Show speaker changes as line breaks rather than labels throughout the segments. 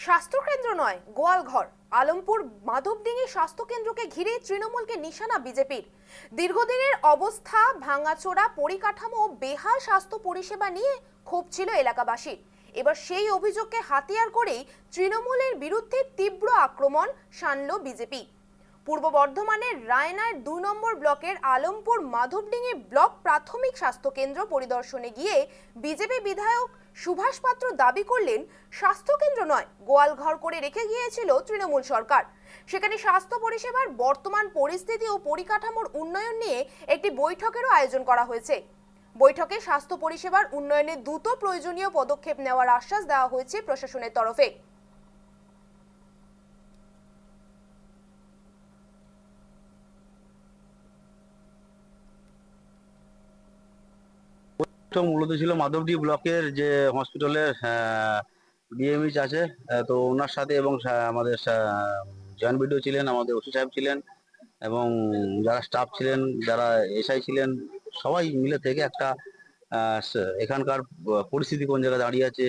স্বাস্থ্যকেন্দ্র নয়, গোয়ালঘর। আলমপুর মাধবডিঙ্গি স্বাস্থ্যকেন্দ্রকে ঘিরে তৃণমূলকে নিশানা বিজেপির। দীর্ঘদিনের অবস্থা ভাঙাচোরা পরিকাঠামো ও বেহাল স্বাস্থ্য পরিষেবা নিয়ে ক্ষোভ ছিল এলাকাবাসীর। এবার সেই অভিযোগকে হাতিয়ার করেই তৃণমূলের বিরুদ্ধে তীব্র আক্রমণ শাণল বিজেপি। পূর্ব বর্ধমানের রায়নার ২ নম্বর ব্লকের আলমপুর মাধবডিঙ্গি ব্লক প্রাথমিক স্বাস্থ্যকেন্দ্র পরিদর্শনে গিয়ে বিজেপি বিধায়ক সুভাষ পাত্র দাবি করলেন, স্বাস্থ্যকেন্দ্র নয়, গোয়ালঘর করে রেখে গিয়েছিল তৃণমূল সরকার। সেখানে স্বাস্থ্য পরিষেবার বর্তমান পরিস্থিতি ও পরিকাঠামোর উন্নয়ন নিয়ে একটি বৈঠকেরও আয়োজন করা হয়েছে। বৈঠকে স্বাস্থ্য পরিষেবার উন্নয়নে দ্রুত প্রয়োজনীয় পদক্ষেপ নেওয়ার আশ্বাস দেওয়া হয়েছে প্রশাসনের তরফে।
মূলত ছিল মাধবডি ব্লকের যে হসপিটালের ডিএমইচ আছে, তো ওনার সাথে এবং আমাদের জয়েন্ট বিডিও ছিলেন, আমাদের ওসি সাহেব ছিলেন এবং যারা স্টাফ ছিলেন, যারা এসআই ছিলেন, সবাই মিলে থেকে একটা এখানকার পরিস্থিতি কোন জায়গায় দাঁড়িয়ে আছে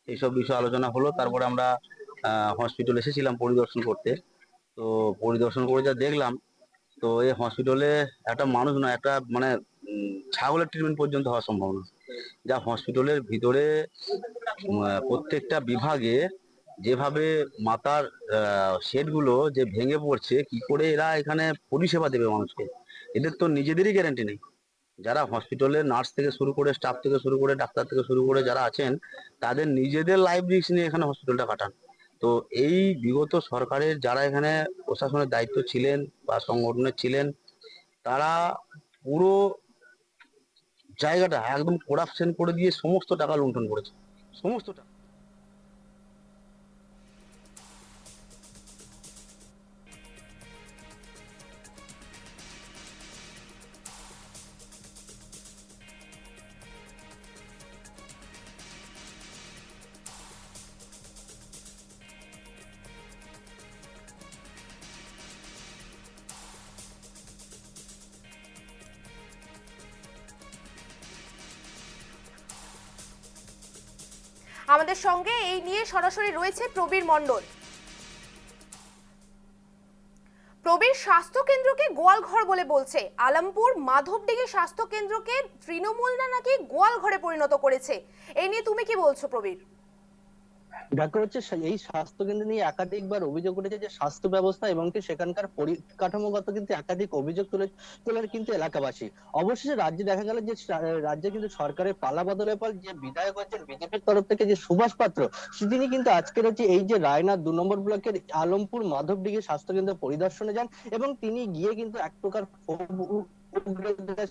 এইসব বিষয়ে আলোচনা হলো। তারপরে আমরা হসপিটাল এসেছিলাম পরিদর্শন করতে। তো পরিদর্শন করে যা দেখলাম, তো এই হসপিটালে একটা মানুষ নয়, একটা মানে ছাগলের ট্রিটমেন্ট পর্যন্ত হওয়া সম্ভব না। যা হসপিটালের ভিতরে প্রত্যেকটা বিভাগে যেভাবে মাথার শেডগুলো যে ভেঙে পড়ছে, কি করে এরা এখানে পরিষেবা দেবে মানুষকে? এদের তো নিজেদেরই গ্যারান্টি নেই। যারা হসপিটালে নার্স থেকে শুরু করে, স্টাফ থেকে শুরু করে, ডাক্তার থেকে শুরু করে যারা আছেন, তাদের নিজেদের লাইফ রিস্ক নিয়ে এখানে হসপিটালটা কাটান। তো এই বিগত সরকারের যারা এখানে প্রশাসনের দায়িত্ব ছিলেন বা সংগঠনের ছিলেন, তারা পুরো জায়গাটা একদম করাপশন করে দিয়ে সমস্ত টাকা লুণ্ঠন করেছে, সমস্ত টাকা।
আমাদের সঙ্গে এই নিয়ে সরাসরি রয়েছে প্রবীর মণ্ডল। প্রবীর, স্বাস্থ্য কেন্দ্রকে গোয়ালঘর বলে বলছে। আলমপুর মাধবডিঙ্গি স্বাস্থ্য কেন্দ্রকে তৃণমূলরা নাকি গোয়ালঘরে পরিণত করেছে। এই নিয়ে তুমি কি বলছো প্রবীর?
ব্যাপার হচ্ছে এই স্বাস্থ্য কেন্দ্র নিয়ে একাধিকবার অভিযোগ উঠেছে যে স্বাস্থ্য ব্যবস্থা এবং সেখানকার পরিকাঠামোগত কিন্তু একাধিক অভিযোগ তোলেন কিন্তু এলাকাবাসী। অবশেষে রাজ্যে দেখা গেল যে রাজ্যে কিন্তু সরকারের পালা বদলের পর যে বিধায়ক হচ্ছেন বিজেপির তরফ থেকে যে সুভাষ পাত্র, তিনি কিন্তু আজকের হচ্ছে এই যে রায়না ২ নম্বর ব্লকের আলমপুর মাধবডিঙ্গি স্বাস্থ্য কেন্দ্র পরিদর্শনে যান এবং তিনি গিয়ে কিন্তু এক প্রকার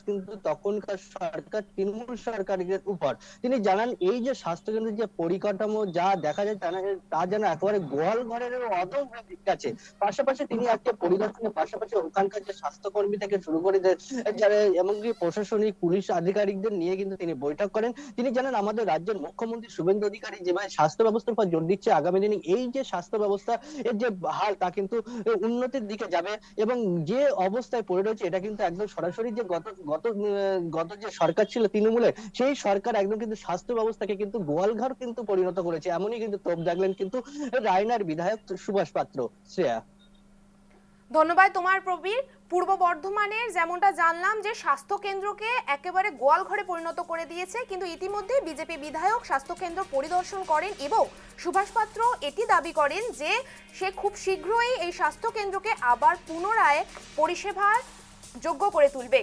কিন্তু তখনকার সরকার তৃণমূল সরকারের উপর তিনি জানান এই যে স্বাস্থ্যকেন্দ্রের যে পরিকাঠামো যা দেখা যায় তা যেন একেবারে গোয়াল ঘরের অদম হয়ে গেছে। পাশাপাশি তিনি আজকে পরিদর্শনের পাশাপাশি ওখানকার যে স্বাস্থ্যকর্মী থেকে শুরু করে যারা এমনকি প্রশাসনিক পুলিশ আধিকারিকদের নিয়ে কিন্তু তিনি বৈঠক করেন। তিনি জানান আমাদের রাজ্যের মুখ্যমন্ত্রী শুভেন্দু অধিকারী যেভাবে স্বাস্থ্য ব্যবস্থার উপর জোর দিচ্ছে, আগামী দিনে এই যে স্বাস্থ্য ব্যবস্থা এর যে হাল তা কিন্তু উন্নতির দিকে যাবে এবং যে অবস্থায় পড়ে রয়েছে এটা কিন্তু একদম সরাসরি যে গত যে সরকার ছিল তৃণমূলের, সেই সরকার একদম কিন্তু স্বাস্থ্য ব্যবস্থাকে কিন্তু গোয়ালঘর কিন্তু পরিণত করেছে। এমনই কিন্তু তোপ দাগলেন কিন্তু রায়নার বিধায়ক সুভাষ পাত্র। শ্রেয়া,
ধন্যবাদ তোমার প্রবীর। পূর্ব বর্ধমানের যেমনটা জানলাম যে স্বাস্থ্য কেন্দ্রকে একেবারে গোয়ালঘরে পরিণত করে দিয়েছে, কিন্তু ইতিমধ্যে বিজেপি বিধায়ক স্বাস্থ্য কেন্দ্র পরিদর্শন করেন এবং সুভাষ পাত্র এটি দাবি করেন যে সে খুব শীঘ্রই এই স্বাস্থ্য কেন্দ্রকে আবার পুনরায় পরিষেবার যোগ্য করে তুলবে।